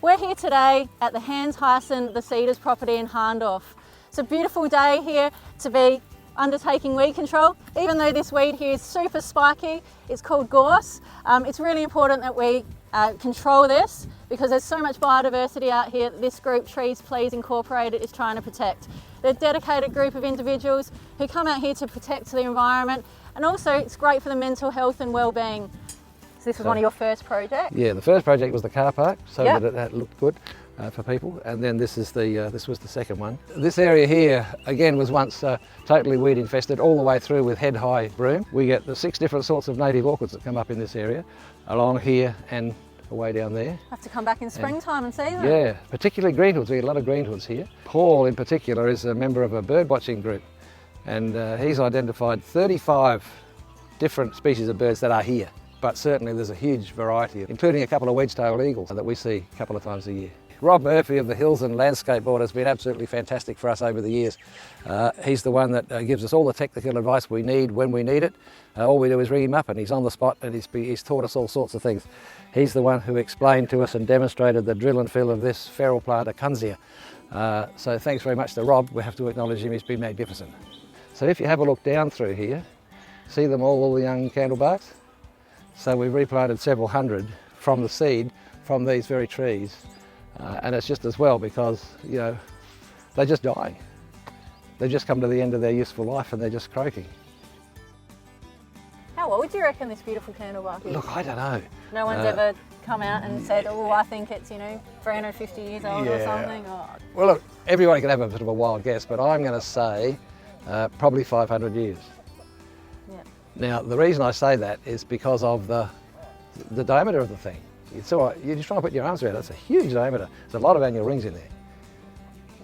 We're here today at the Hans Huyssen The Cedars property in Harndorf. It's a beautiful day here to be undertaking weed control. Even though this weed here is super spiky, it's called gorse. It's really important that we control this because there's so much biodiversity out here that this group, Trees Please Incorporated, is trying to protect. They're a dedicated group of individuals who come out here to protect the environment, and also it's great for the mental health and well-being. So this was one of your first projects? Yeah, the first project was the car park, so Yep. that it looked good for people, and then this was the second one. This area here again was once totally weed infested all the way through with head-high broom. We get the 6 different sorts of native orchids that come up in this area, along here and away down there. Have to come back in springtime and see them. Yeah, particularly greenhoods. We get a lot of greenhoods here. Paul in particular is a member of a bird watching group, and he's identified 35 different species of birds that are here. But certainly there's a huge variety, including a couple of wedge-tailed eagles that we see a couple of times a year. Rob Murphy of the Hills and Landscape Board has been absolutely fantastic for us over the years. He's the one that gives us all the technical advice we need when we need it. All we do is ring him up and he's on the spot, and he's taught us all sorts of things. He's the one who explained to us and demonstrated the drill and fill of this feral plant, Acunzia. So thanks very much to Rob. We have to acknowledge him. He's been magnificent. So if you have a look down through here, see them all the young candlebarks? So we've replanted several hundred from the seed from these very trees. And it's just as well because, you know, they're just dying. They've just come to the end of their useful life and they're just croaking. How old do you reckon this beautiful candlebark is? Look, I don't know. No one's ever come out and said, oh, I think it's, 350 years old or something? Oh. Well, look, everyone can have a bit of a wild guess, but I'm going to say probably 500 years. Yeah. Now, the reason I say that is because of the diameter of the thing. You just try to put your arms around it. It's a huge diameter. There's a lot of annual rings in there.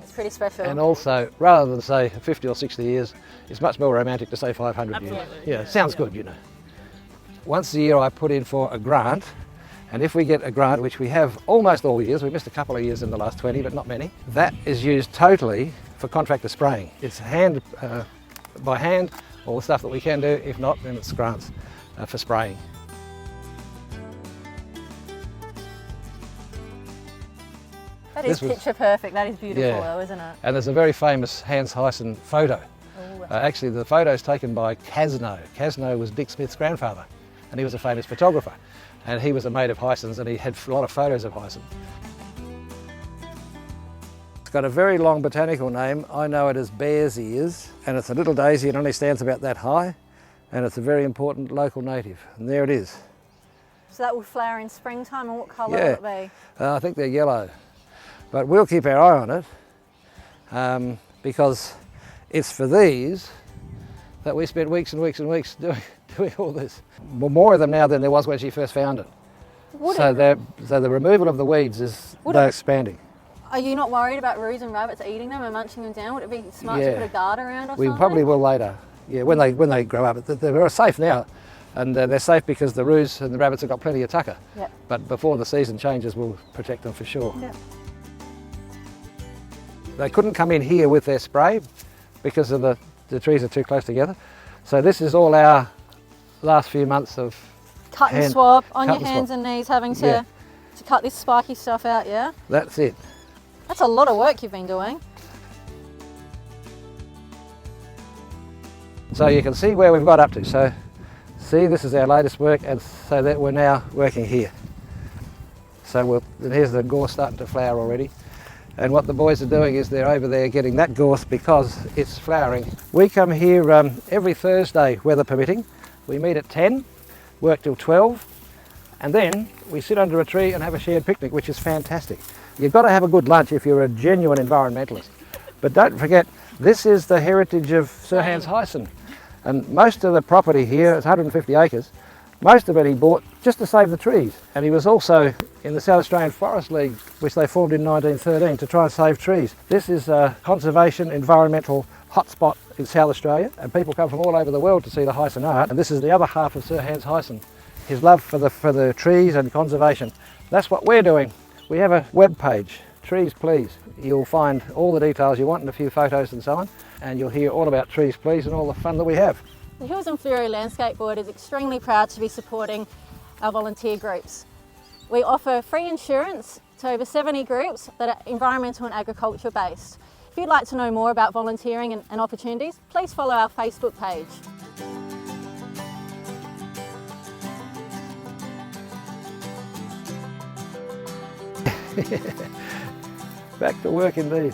It's pretty special. And also, rather than say 50 or 60 years, it's much more romantic to say 500 years. Yeah, sounds good, Once a year I put in for a grant, and if we get a grant, which we have almost all years, we missed a couple of years in the last 20, but not many, that is used totally for contractor spraying. It's by hand, all the stuff that we can do. If not, then it's grants for spraying. That is picture perfect. That is beautiful though, isn't it? And there's a very famous Hans Huyssen photo. Actually, the photo is taken by Casno. Casno was Dick Smith's grandfather, and he was a famous photographer. And he was a mate of Huyssen's, and he had a lot of photos of Huyssen. It's got a very long botanical name. I know it as bear's ears, and it's a little daisy. It only stands about that high, and it's a very important local native. And there it is. So that will flower in springtime, and what colour will it be? I think they're yellow. But we'll keep our eye on it because it's for these that we spent weeks and weeks and weeks doing all this. Well, more of them now than there was when she first found it. So the removal of the weeds is expanding. Are you not worried about roos and rabbits eating them and munching them down? Would it be smart to put a guard around or something? We probably will later. Yeah, when they grow up. They're safe now. And they're safe because the roos and the rabbits have got plenty of tucker. Yep. But before the season changes, we'll protect them for sure. Yep. They couldn't come in here with their spray because of the trees are too close together. So this is all our last few months of cut and swab on your hands and knees, having to cut this spiky stuff out, yeah? That's it. That's a lot of work you've been doing. So you can see where we've got up to. So see, this is our latest work, and so that we're now working here. So and here's the gorse starting to flower already. And what the boys are doing is they're over there getting that gorse because it's flowering. We come here every Thursday, weather permitting. We meet at 10, work till 12, and then we sit under a tree and have a shared picnic, which is fantastic. You've got to have a good lunch if you're a genuine environmentalist. But don't forget, this is the heritage of Sir Hans Huyssen. And most of the property here, it's 150 acres, most of it he bought just to save the trees. And he was also in the South Australian Forest League, which they formed in 1913 to try and save trees. This is a conservation environmental hotspot in South Australia, and people come from all over the world to see the Huyssen art. And this is the other half of Sir Hans Huyssen, his love for the trees and conservation. That's what we're doing. We have a web page, Trees Please. You'll find all the details you want and a few photos and so on, and you'll hear all about Trees Please and all the fun that we have. The Hills and Fleurieu Landscape Board is extremely proud to be supporting our volunteer groups. We offer free insurance to over 70 groups that are environmental and agriculture based. If you'd like to know more about volunteering and opportunities, please follow our Facebook page. Back to work indeed.